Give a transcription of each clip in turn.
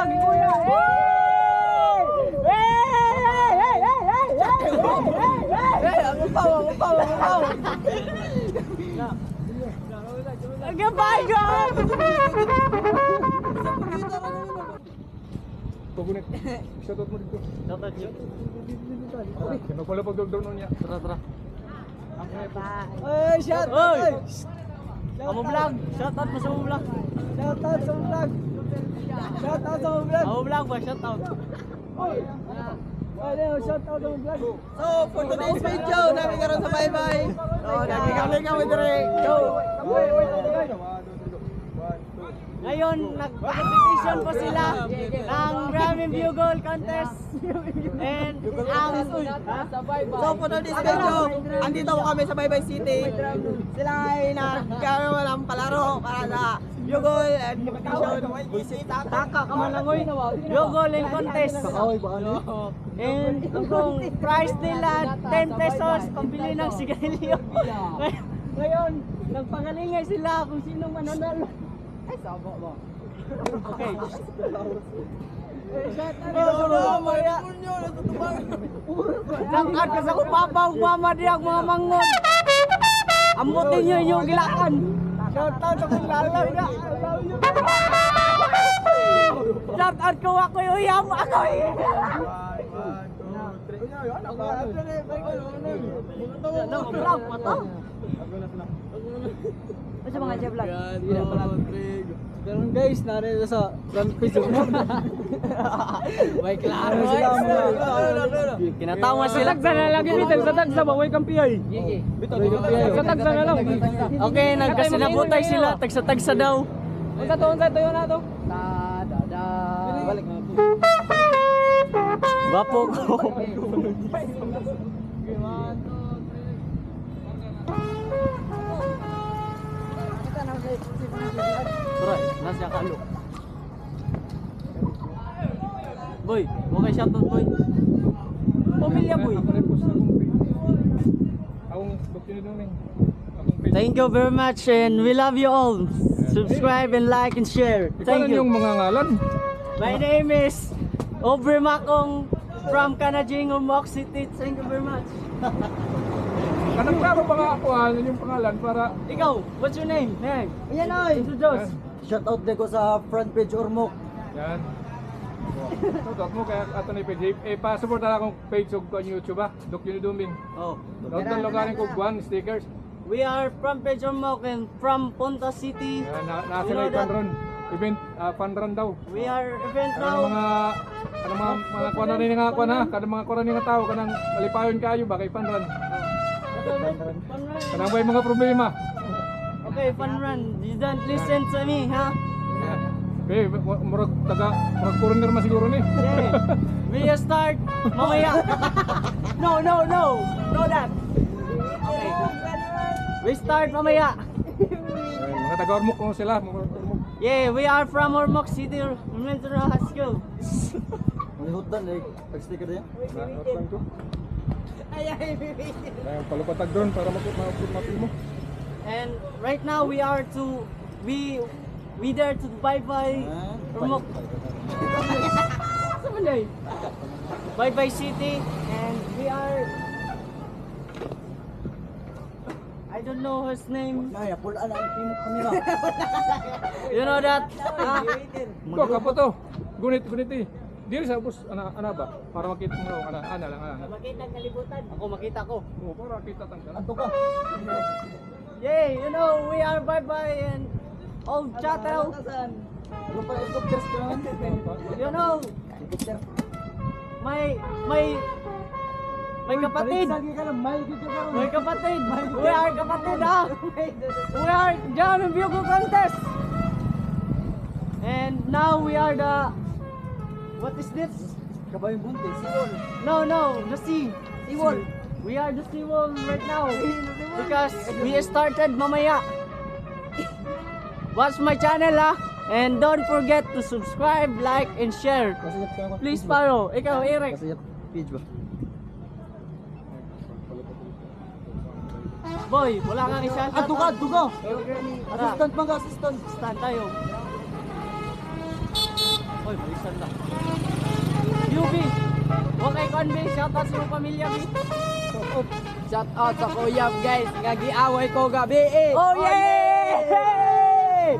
vlog ni Kuya. Goodbye, guys! Tugunit. Shoutout mo dito. Shoutout yun. Kaya pala pag-down niya. Tara. Oy, shout out. Oy! Amo vlog. Shoutout mo sa mo vlog. Shout out sa vlog. Shout out sa vlog. Amo vlog ba? Shoutout. Oy. Ano, shout out sa vlog. So, for today's video, namin karon sa bye-bye. So, nagkikali kami dire. Go! Ngayon, nag-competition pa sila ng Ramen Bugle Contest. And ang... So, for today's video, andito po kami sa Bye-Bye City. Sila ay nagkaroon ng palaro para sa Bugle and competition. Taka ka man langoy. Bugle and contest. And ang price nila, 10 pesos, pambili ng sigarilyo. Ngayon, nagpangalingay sila kung sino mananalo. Ay, sabo ba? Okay. Langkat ka sa kupapaw, mama diyak mga mangon. Amutin nyo yung gilaan. Shout out sa lalag na. Shout out ko ako yung uyam ako eh. Vlog pa to? Ano mga siya vlog? Ganun guys, narito sa front page mo. May klaro kinatawa sila. Satagsa na lang ibitin, satagsa ba? Way kampiyay. Satagsa na lang. Okay, nagkasinabutay sila. Tagsa-tagsa daw. Unsa to yun na to? Da. Balik na. Bapo ko. Turay, nasa kalo. Boy, mo kay shoutout boy. Pamilya boy. Akong doktor namin. Thank you very much and we love you all. Subscribe and like and share. Thank Ikaw yung you. mga ngalan. My name is Aubrey Makong from Kanajing, Moc City. Thank you very much. Anong klaro ba nga ako yung pangalan para... Ikaw, what's your name? Name? Ayan oy. Introduce. Shout out din ko sa front page Ormoc. Yan. Shoutout mo kaya ato na page. Pa-support na akong page ko on YouTube ha. Dok Unidumin. Oh. Doon lugarin ko buwan, stickers. We are from Pejormoc and from Punta City. Yan, nasa You know na that? run. Event, fun run daw. We are event Kanang now. mga kuha na rin nga kuha na. Kanang mga kuha na nga tao. Kanang malipayon kayo ba kay fun run. Fun run. Kanang may mga problema. Okay, fun run. You don't listen to me, ha? Okay, murag foreigner man siguro ni. Yeah. We start mamaya. No. No that. Okay. We start mamaya. Mga taga-Ormoc ko sila. Mga Ormoc. Yeah, we are from Ormoc City Elementary High School. Malihutan eh. Pag-sticker niya. Nakakpan ko. Ay, palupatag doon para mapil mo. And right now we are we there to bye-bye Ormoc. Bye-bye City and we are I don't know his name. Ay, pulaan ang timok kamera. You know that? Ko kapo to. Gunit eh. Dili sa bus ana ba para makita mo ana lang. Makita ang kalibutan. Ako makita ko. Oh, para kita tanggal. Ato ka. Yay, you know we are bye-bye and old chattel. Ano pa helicopters ka naman? You know, Helicopter. may kapatid. Lagi ka lang, may ka lang. May kapatid. We are kapatid ah. We are Jam and Bugle Contest. And now we are the what is this? Kabayong buntis. Siwol. No, the sea. Siwol. We are the seawall right now because we started mamaya. Watch my channel ah. And don't forget to subscribe, like, and share. Please follow. Ikaw, Eric. Kasi page ba? Boy, wala kang isa. Ato ka. Assistant mga assistant. Stand tayo. O Oy, balisan na. UB. Okay, Conve, shoutout sa mga pamilya, B. Shout out sa Kuya guys, nga giaway ko gabi eh. Oh, yay!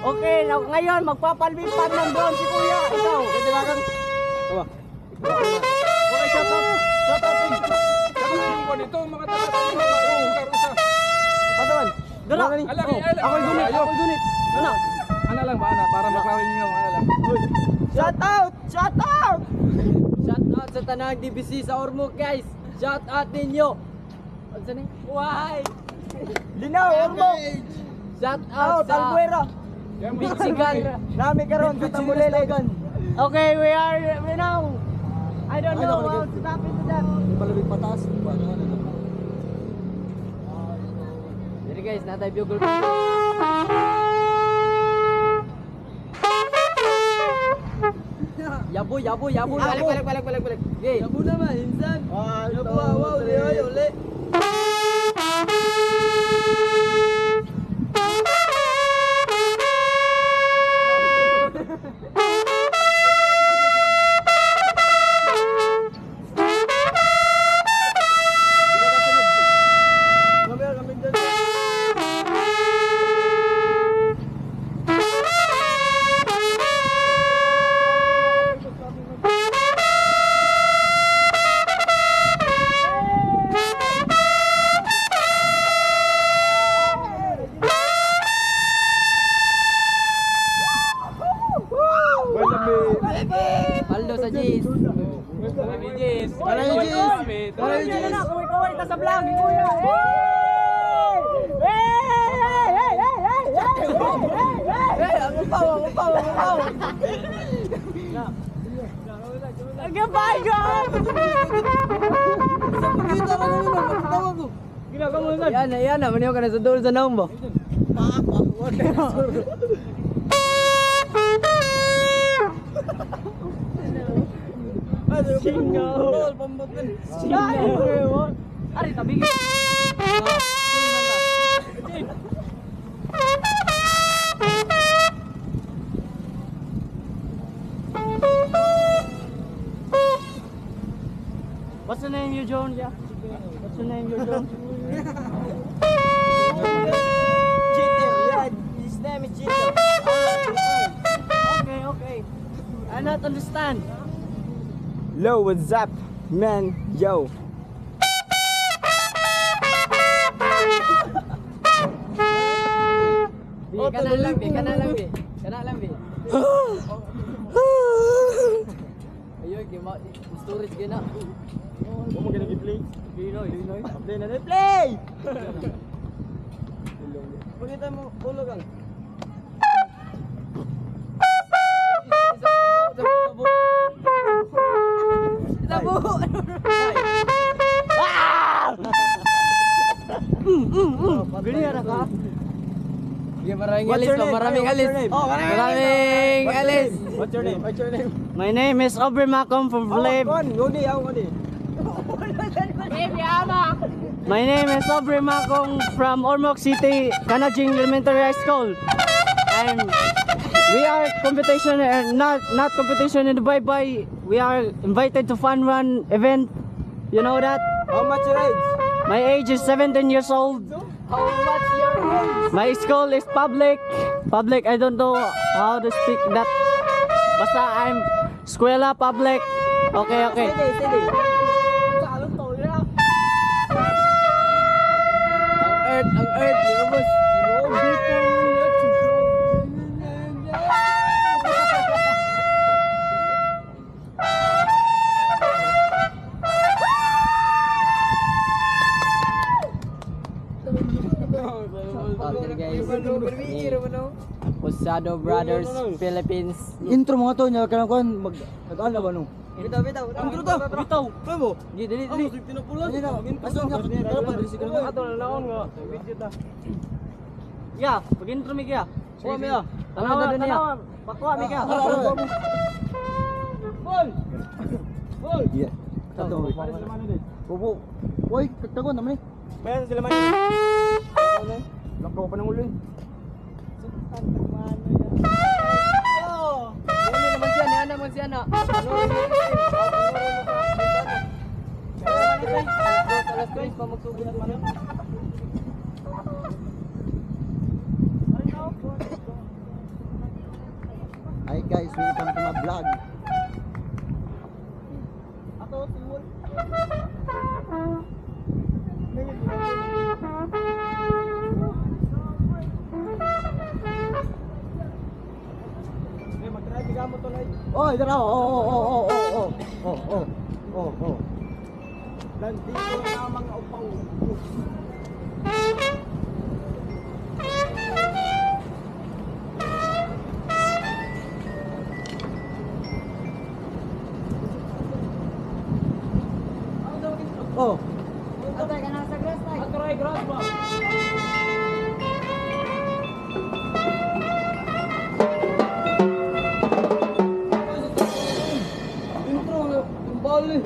Okay, ngayon magpapalmipan ng drone si Kuya. Ikaw, kailangan. Okay, shoutout. Shoutout. Sabi ko nito, mga taga-taga, karusa. Ano man? Dala. Alaki, Ako'y gunit. Ano? Ano lang ba, ana? Para maklawin nyo, ano lang. Shout out! Shout out! Shout out sa tanang DBC sa Ormoc guys. Shout out ninyo. Ano sa ni? Why? Linaw, Ormo! Shout out sa Alguero! Yan mo. Bitsigan. Nami karon sa Tambulelegan. Okay, we now. I don't know how to tap into that. Palabig patas. Jadi guys, natay bugle. Yabu. Balik. Okay. Yabu naman, insan. Yabu, wow, uli. Paldo sa Jis. Kuway ka sa vlog, Kuya. Ang paw. Ang bagal! Yan na, maniyo ka na sa dulo sa naong ba? Singaw. Singaw. Ari, tabigin. What's the name you John? Yeah. What's the name you John? Jeter. Yeah, his name is Jeter. Okay. I not understand. Yo, what's up, man? Yo. Kana lang bi. Ayo, gima storage gina. Mo mo gina gi-play? Linoy. Play na play. Pakita mo ulo kang. Ganyan ka? Maraming alis. Maraming alis. What's your name? My name is Aubrey Macom from Flame. Gudi. My name is Aubrey Macom from Ormoc City, Kanajing Elementary High School. And we are competition, not competition in the bye-bye. We are invited to fun run event. You know that? How much your age? My age is 17 years old. How much your age? My school is public. I don't know how to speak that. Basta I'm eskwela public. Okay. Ang earth, di ubos. Posado Brothers Philippines. Intro mo to nya kanang kon nag-ana ba no? Bitaw. Intro to. Bitaw. Pemo. Dili. Ano na? Aso nya pero padrisi ka na. Ato na naon nga. Video ta. Yeah, pag-intro mi kaya. Kuha mi ah. Tanawan niya. Pakuha mi kaya. Bol. Yeah. Tato. Bobo. Oy, kagtagon naman eh. Bayan sila man. Lakaw pa ng ulo eh. Muli naman siya. man siya na. Panoorin mo yung stream. Panoorin mo sa bintana. Alas 3 pa magsugod at manan. Hi guys, welcome to my vlog. Oh, dara. Oh. Nandito na mga upaw. Oh. Atay ka na sa grass tay. Atay grass ba? Intro, bali.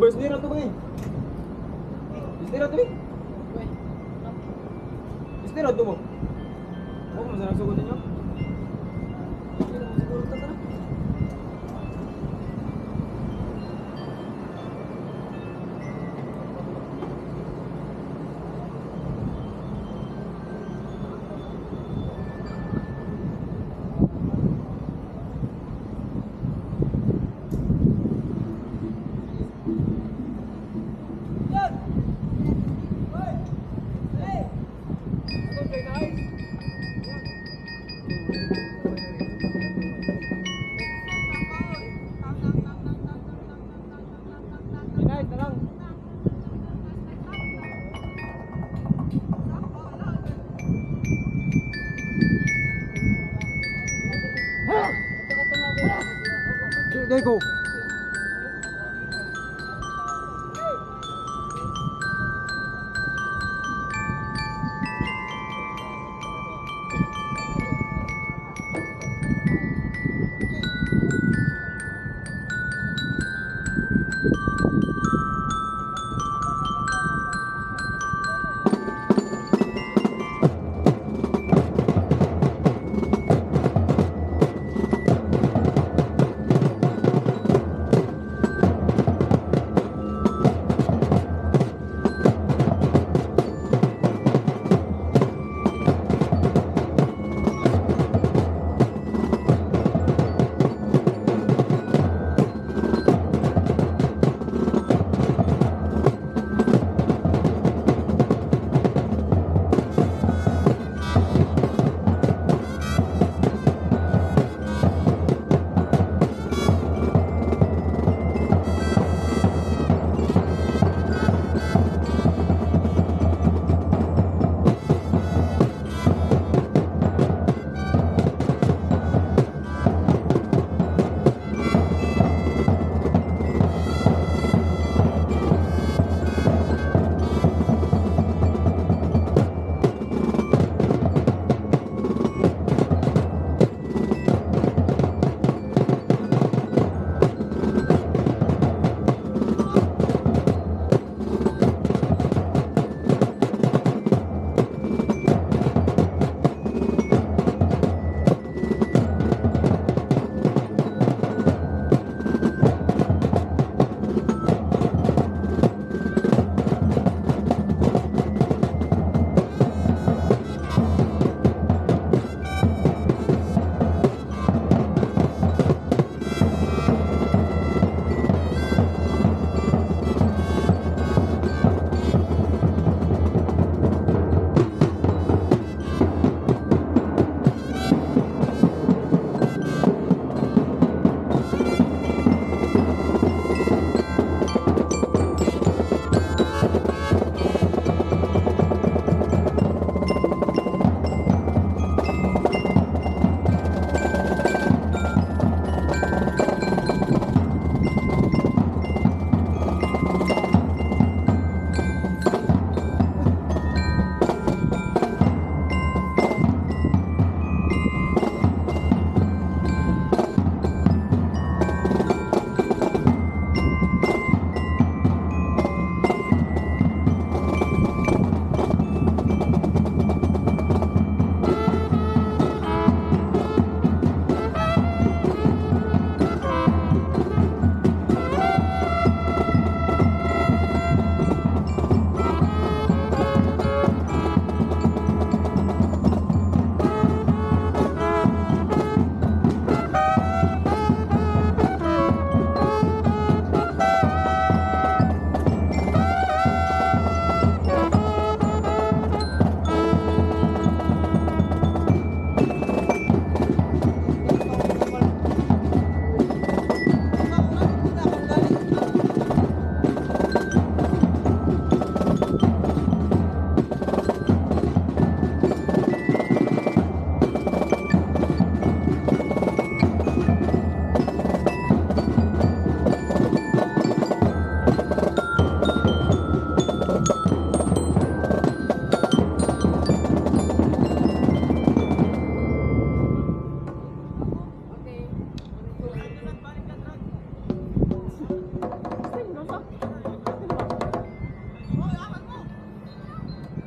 Bers dira to bang. Dira to. Dira to mo. Oh, mo sana sugod niyo. Siguro ta tara. There you go.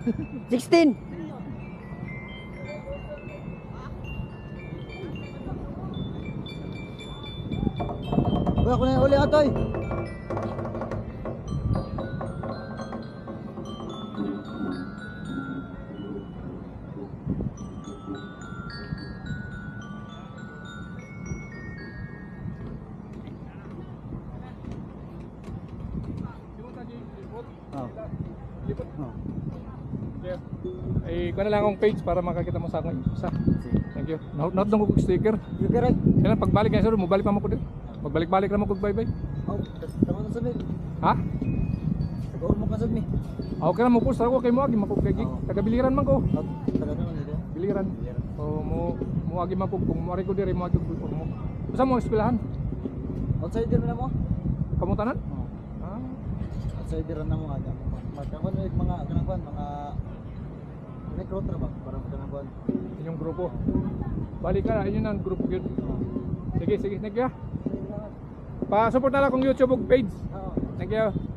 16. Uy, ako na yung uli atoy. Oh. Lipot. Oh. Yeah. Eh, kuha na lang akong page para makakita mo sa akin isa. Thank you. Not nang kog sticker. You get right. Kailan pagbalik kayo sir, mobalik pa mo ko din. Magbalik-balik na mo kog bye-bye. Oh, tama na sabi. Ha? Tagaon mo kasag mi. Okay na mo post ako kay mo agi makugagi. Oo. Taga biliran man ko. Talaga naman dito. Biliran. O mo agi man ko kung mo ko diri mo agi ko mo. Basta mo eskwelahan. Outsider na mo. Kamutanan? Oh. Ah. Outsider na mo aga. Magkakon mga kanang mga recruiter ba para kanang kuan. Inyong grupo. Balik ka na, inyo na ang grupo yun. Sige, sige, thank you. Pa-support na lang akong YouTube page. Oo. Thank you.